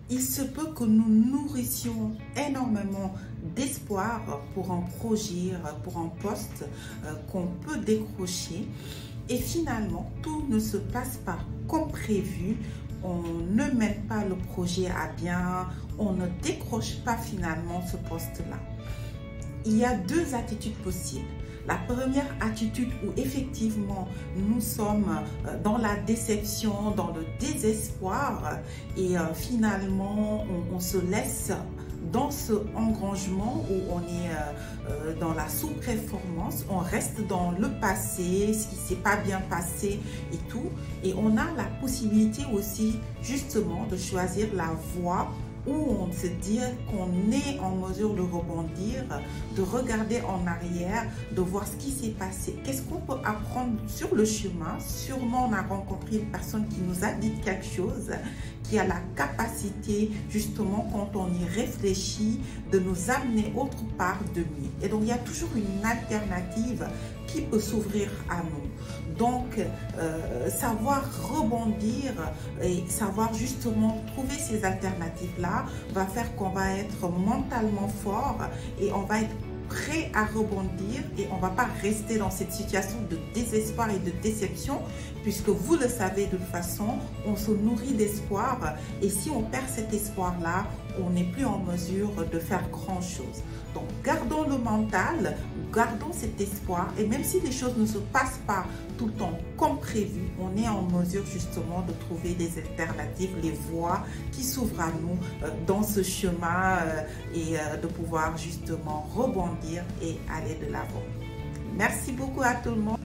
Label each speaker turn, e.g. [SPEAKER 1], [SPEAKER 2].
[SPEAKER 1] il se peut que nous nourrissions énormément d'espoir pour un projet, pour un poste qu'on peut décrocher. Et finalement, tout ne se passe pas comme prévu. On ne mène pas le projet à bien, on ne décroche pas finalement ce poste-là. Il y a deux attitudes possibles. La première attitude où effectivement nous sommes dans la déception, dans le désespoir et finalement on se laisse dans ce engrangement où on est dans la sous-performance, on reste dans le passé, ce qui ne s'est pas bien passé et tout. Et on a la possibilité aussi justement de choisir la voie où on se dit qu'on est en mesure de rebondir, de regarder en arrière, de voir ce qui s'est passé. Qu'est-ce qu'on peut apprendre sur le chemin? Sûrement, on a rencontré une personne qui nous a dit quelque chose, qui a la capacité, justement, quand on y réfléchit, de nous amener autre part de mieux. Et donc, il y a toujours une alternative qui peut s'ouvrir à nous. Donc, savoir rebondir et savoir justement trouver ces alternatives-là va faire qu'on va être mentalement fort et on va être prêt à rebondir et on ne va pas rester dans cette situation de désespoir et de déception puisque vous le savez de toute façon, on se nourrit d'espoir et si on perd cet espoir-là, on n'est plus en mesure de faire grand-chose. Donc, gardons le mental, gardons cet espoir et même si les choses ne se passent pas tout le temps comme prévu, on est en mesure justement de trouver des alternatives, les voies qui s'ouvrent à nous dans ce chemin et de pouvoir justement rebondir et aller de l'avant. Merci beaucoup à tout le monde.